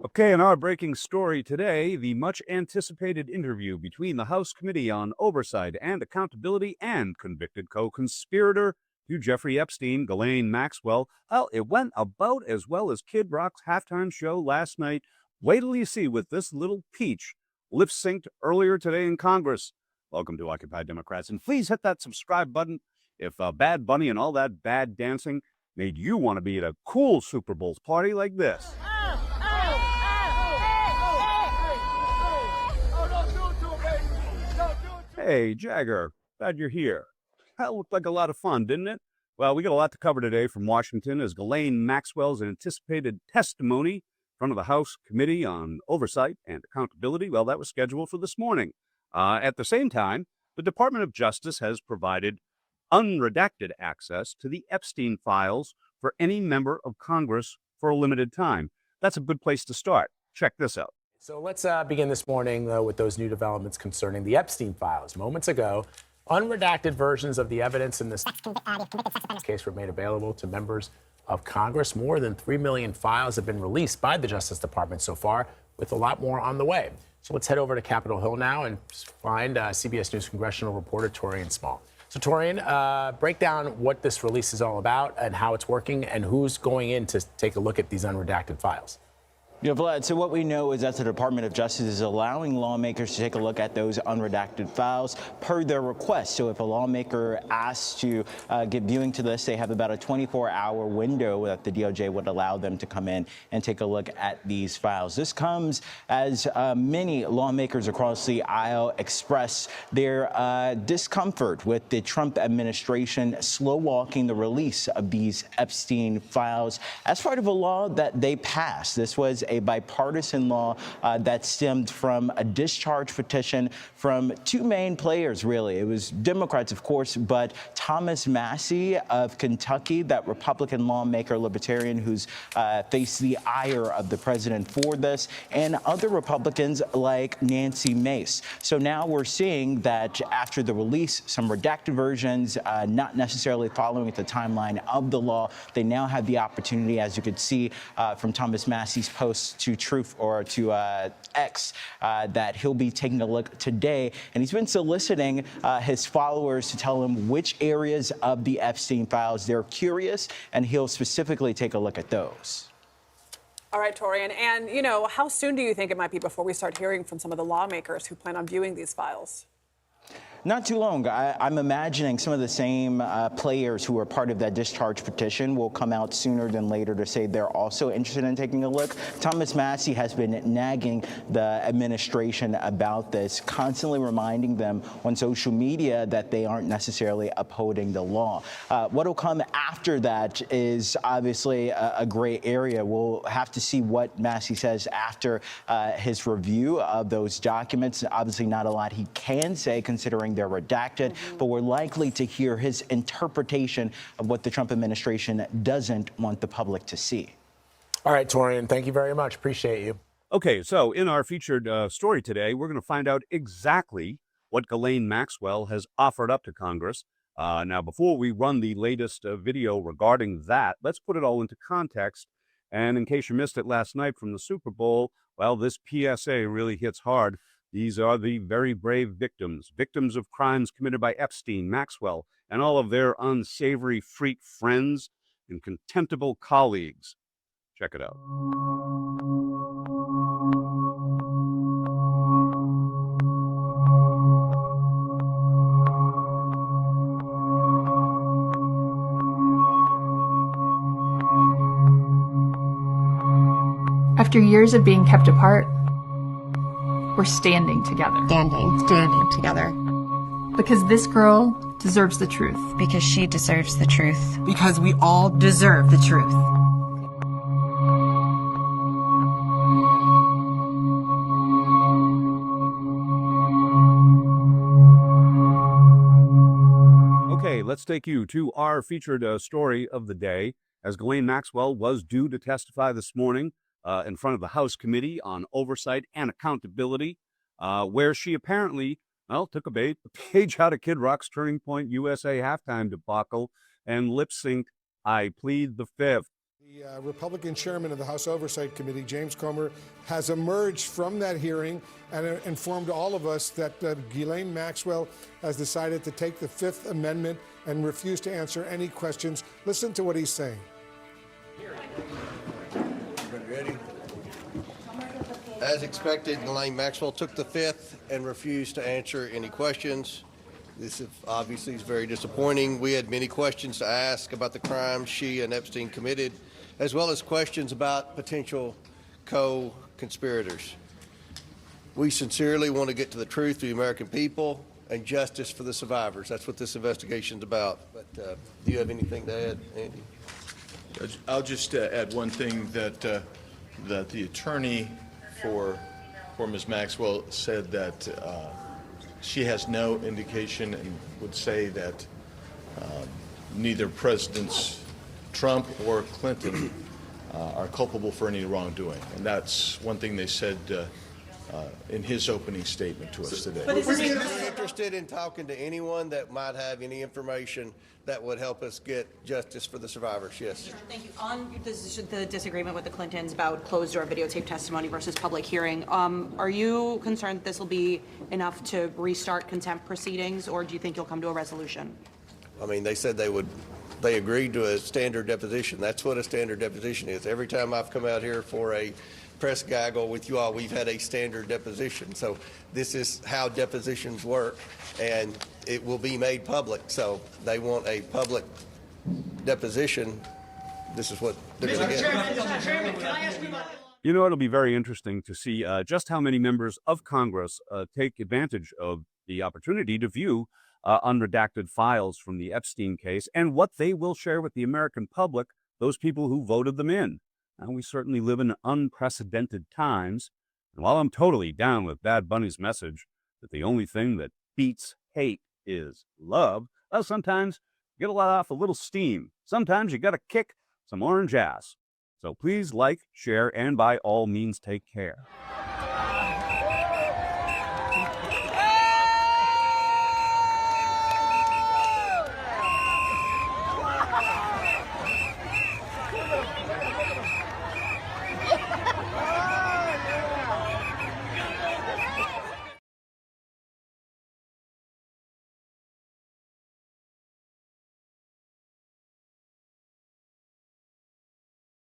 Okay, in our breaking story today, the much anticipated interview between the House Committee on Oversight and Accountability and convicted co conspirator to Jeffrey Epstein, Ghislaine Maxwell. Well, it went about as well as Kid Rock's halftime show last night. Wait till you see with this little peach lip synced earlier today in Congress. Welcome to Occupy Democrats, and please hit that subscribe button if Bad Bunny and all that bad dancing made you want to be at a cool Super Bowls party like this. Hey, Jagger, glad you're here. That looked like a lot of fun, didn't it? Well, we got a lot to cover today from Washington as Ghislaine Maxwell's anticipated testimony in front of the House Committee on Oversight and Accountability, well, that was scheduled for this morning. At the same time, the Department of Justice has provided unredacted access to the Epstein files for any member of Congress for a limited time. That's a good place to start. Check this out. So let's begin this morning, though, with those new developments concerning the Epstein files. Moments ago, unredacted versions of the evidence in this case were made available to members of Congress. More than 3 million files have been released by the Justice Department so far, with a lot more on the way. So let's head over to Capitol Hill now and find CBS News congressional reporter Torian Small. So, Torian, break down what this release is all about and how it's working and who's going in to take a look at these unredacted files. Yeah, Vlad, so what we know is that the Department of Justice is allowing lawmakers to take a look at those unredacted files per their request. So if a lawmaker asks to get viewing to this, they have about a 24-hour window that the DOJ would allow them to come in and take a look at these files. This comes as many lawmakers across the aisle express their discomfort with the Trump administration slow-walking the release of these Epstein files as part of a law that they passed. This was a bipartisan law that stemmed from a discharge petition from two main players, really. It was Democrats, of course, but Thomas Massie of Kentucky, that Republican lawmaker, libertarian, who's faced the ire of the president for this, and other Republicans like Nancy Mace. So now we're seeing that after the release, some redacted versions, not necessarily following the timeline of the law, they now have the opportunity, as you could see from Thomas Massie's post to Truth or to X, that he'll be taking a look today. And he's been soliciting his followers to tell him which areas of the Epstein files they're curious, and he'll specifically take a look at those. All right, Torian. And, you know, how soon do you think it might be before we start hearing from some of the lawmakers who plan on viewing these files? Not too long. I'm imagining some of the same players who are part of that discharge petition will come out sooner than later to say they're also interested in taking a look. Thomas Massie has been nagging the administration about this, constantly reminding them on social media that they aren't necessarily upholding the law. What will come after that is obviously a gray area. We'll have to see what Massie says after his review of those documents. Obviously not a lot he can say considering they're redacted, but we're likely to hear his interpretation of what the Trump administration doesn't want the public to see. All right, Torian, thank you very much. Appreciate you. Okay, so in our featured story today, we're going to find out exactly what Ghislaine Maxwell has offered up to Congress. Now, before we run the latest video regarding that, let's put it all into context. And in case you missed it last night from the Super Bowl, well, this PSA really hits hard. These are the very brave victims of crimes committed by Epstein, Maxwell, and all of their unsavory freak friends and contemptible colleagues. Check it out. After years of being kept apart, we're standing together. Standing together. Because this girl deserves the truth. Because she deserves the truth. Because we all deserve the truth. Okay, let's take you to our featured story of the day, as Ghislaine Maxwell was due to testify this morning in front of the House Committee on Oversight and Accountability, where she apparently, well, took a page out of Kid Rock's Turning Point USA halftime debacle and lip-synced I Plead the Fifth. The Republican chairman of the House Oversight Committee, James Comer, has emerged from that hearing and informed all of us that Ghislaine Maxwell has decided to take the Fifth Amendment and refuse to answer any questions. Listen to what he's saying. Ready? As expected, Ghislaine Maxwell took the Fifth and refused to answer any questions. This obviously is very disappointing. We had many questions to ask about the crimes she and Epstein committed, as well as questions about potential co-conspirators. We sincerely want to get to the truth for the American people and justice for the survivors. That's what this investigation is about. But do you have anything to add, Andy? I'll just add one thing that the attorney for Ms. Maxwell said that she has no indication and would say that neither Presidents Trump or Clinton are culpable for any wrongdoing. And that's one thing they said in his opening statement to us today. But is he interested in talking to anyone that might have any information that would help us get justice for the survivors? Yes. Thank you. On the disagreement with the Clintons about closed-door videotape testimony versus public hearing, are you concerned that this will be enough to restart contempt proceedings, or do you think you'll come to a resolution? I mean, they said they agreed to a standard deposition. That's what a standard deposition is. Every time I've come out here for a press gaggle with you all, we've had a standard deposition. So this is how depositions work, and it will be made public. So they want a public deposition. This is what they're going to get. Mr. Chairman, can I ask you about... You know, it'll be very interesting to see just how many members of Congress take advantage of the opportunity to view unredacted files from the Epstein case and what they will share with the American public, those people who voted them in. And we certainly live in unprecedented times. And while I'm totally down with Bad Bunny's message that the only thing that beats hate is love, well, sometimes you get a lot off a little steam. Sometimes you got to kick some orange ass. So please like, share, and by all means take care.